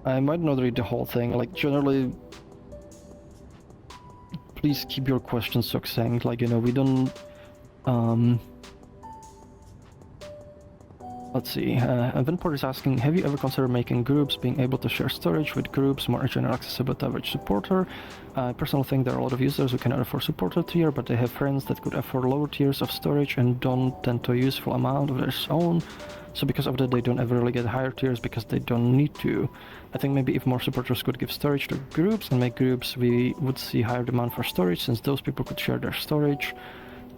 I might not read the whole thing. Like, generally, please keep your questions succinct. Like, we don't. Let's see. Vinport is asking, have you ever considered making groups, being able to share storage with groups, more general accessibility to average supporter? I personally think there are a lot of users who cannot afford supporter tier, but they have friends that could afford lower tiers of storage and don't tend to use full amount of their own. So because of that, they don't ever really get higher tiers because they don't need to. I think maybe if more supporters could give storage to groups and make groups, we would see higher demand for storage, since those people could share their storage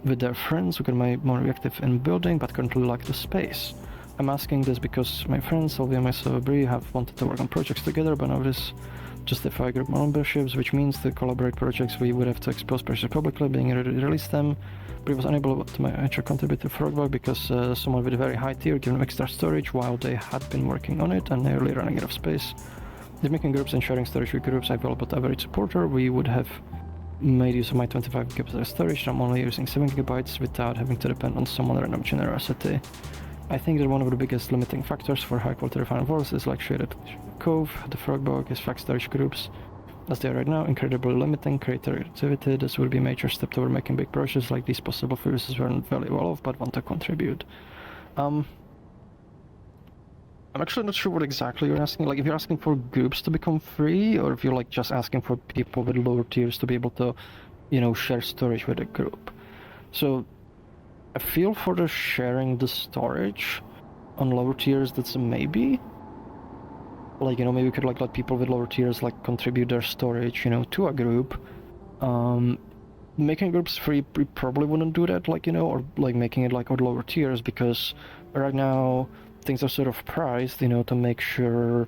with their friends who can be more active in building but currently lack the space. I'm asking this because my friends Sylvia and myself Brie have wanted to work on projects together, but now this justify group memberships, which means to collaborate projects we would have to expose projects publicly, being ready to release them. Brie was unable to actually contribute to Froox because someone with a very high tier gave them extra storage while they had been working on it and nearly running out of space. If making groups and sharing storage with groups available to average supporter, we would have made use of my 25 GB of storage. I'm only using 7 GB without having to depend on someone random generosity. I think that one of the biggest limiting factors for high-quality refined worlds is like Shaded Cove, the Frog is fact storage groups. As they are right now, incredibly limiting creativity. This would be a major step toward making big projects like these possible for users who aren't very well off but want to contribute. I'm actually not sure what exactly you're asking. Like, if you're asking for groups to become free, or if you're like just asking for people with lower tiers to be able to, share storage with a group. So I feel for the sharing the storage on lower tiers, that's a maybe. Like, maybe we could like let people with lower tiers like contribute their storage, to a group. Making groups free, we probably wouldn't do that, like, or like making it like on lower tiers, because right now things are sort of priced, to make sure,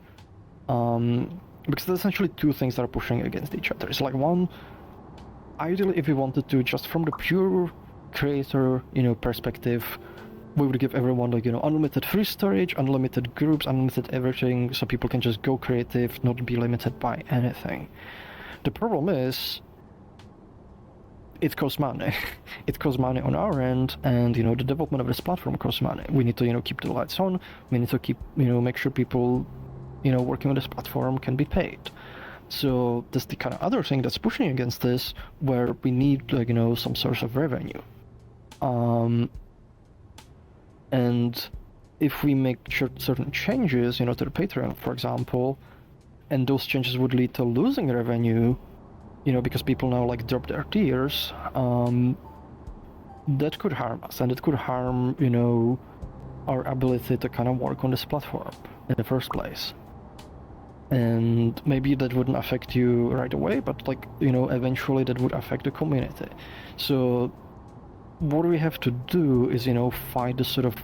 because there's essentially two things that are pushing against each other. It's like, one, ideally if we wanted to, just from the pure creator, perspective, we would give everyone like, unlimited free storage, unlimited groups, unlimited everything, so people can just go creative, not be limited by anything. The problem is, it costs money. It costs money on our end, and the development of this platform costs money. We need to keep the lights on. We need to keep make sure people working on this platform can be paid. So that's the kind of other thing that's pushing against this, where we need like some source of revenue. And if we make certain changes, to the Patreon, for example, and those changes would lead to losing revenue, because people now like drop their tiers, that could harm us, and it could harm, our ability to kind of work on this platform in the first place. And maybe that wouldn't affect you right away, but like, eventually that would affect the community. So what we have to do is, find the sort of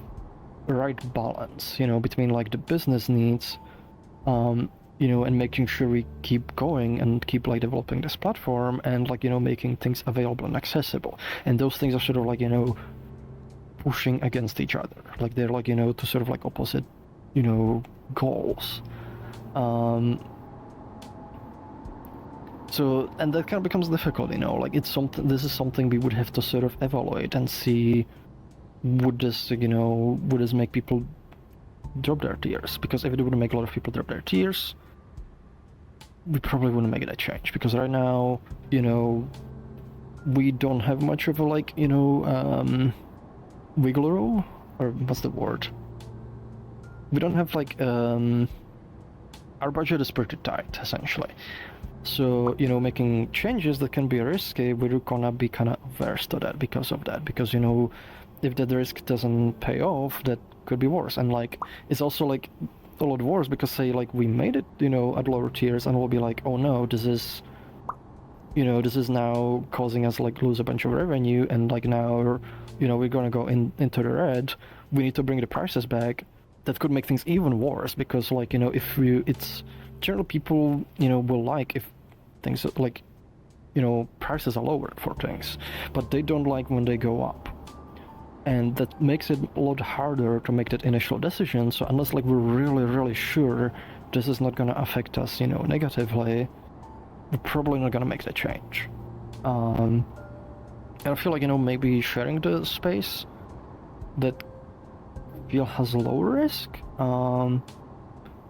right balance, between like the business needs, and making sure we keep going and keep like developing this platform, and like, making things available and accessible. And those things are sort of like, pushing against each other. Like they're like, to sort of like opposite, goals. So, and that kind of becomes difficult, like this is something we would have to sort of evaluate and see, would this make people drop their tiers? Because if it would make a lot of people drop their tiers, we probably wouldn't make that change, because right now, we don't have much of a like, wiggle room, or what's the word? We don't have like, our budget is pretty tight, essentially. So, making changes that can be risky, we're gonna be kind of averse to that because of that. Because, if that risk doesn't pay off, that could be worse. And like, it's also like a lot worse because say like we made it, at lower tiers, and we'll be like, oh no, this is now causing us like lose a bunch of revenue, and like now, we're gonna go into the red. We need to bring the prices back. That could make things even worse, because like, if it's generally people, will like if things like, prices are lowered for things, but they don't like when they go up. And that makes it a lot harder to make that initial decision. So unless like we're really, really sure this is not gonna affect us, negatively, we're probably not gonna make that change. And I feel like, maybe sharing the space that feel has low risk,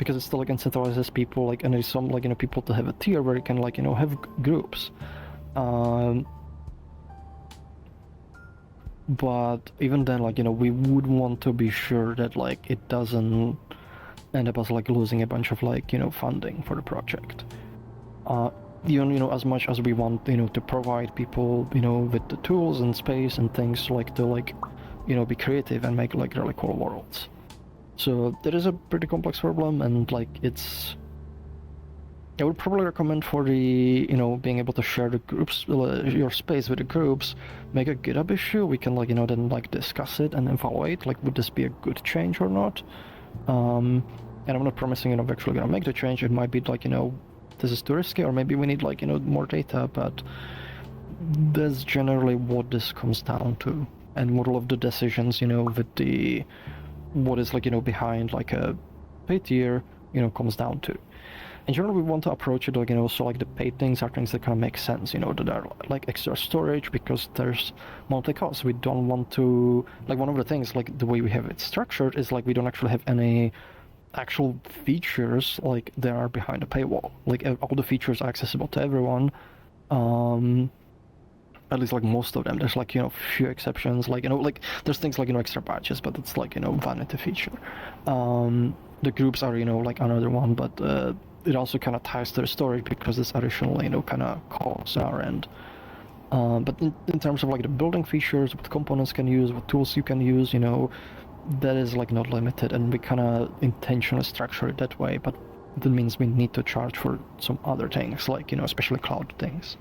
because it still like incentivizes people, like, and there's some like, you know, people to have a tier where you can like, you know, have groups. But even then, like, you know, we would want to be sure that like it doesn't end up as like losing a bunch of like, you know, funding for the project. Even, you know, as much as we want, you know, to provide people, you know, with the tools and space and things like to like, you know, be creative and make like really cool worlds. So that is a pretty complex problem, and like it's, I would probably recommend for the, you know, being able to share the groups, your space with the groups, make a GitHub issue. We can like, you know, then like discuss it and evaluate, like, would this be a good change or not? And I'm not promising, you know, we're actually gonna make the change. It might be like, you know, this is too risky, or maybe we need like, you know, more data, but that's generally what this comes down to. And what all of the decisions, you know, with the, what is like, you know, behind like a paid tier, you know, comes down to. In general, we want to approach it like, you know, so like the paid things are things that kind of make sense, you know, that are like extra storage because there's monthly costs. We don't want to, like, one of the things, like the way we have it structured is like we don't actually have any actual features like that are behind a paywall. Like all the features are accessible to everyone. At least like most of them. There's like, you know, few exceptions, like, you know, like there's things like, you know, extra badges, but it's like, you know, vanity feature. The groups are, you know, like another one, but it also kind of ties to the story because it's additional, you know, kind of costs on our end. But in terms of like the building features, what components can use, what tools you can use, you know, that is like not limited, and we kind of intentionally structure it that way. But that means we need to charge for some other things, like, you know, especially cloud things.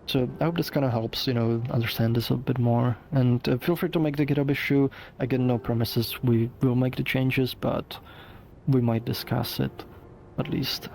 So I hope this kind of helps, you know, understand this a bit more. And feel free to make the GitHub issue. Again, no promises we will make the changes, but we might discuss it, at least.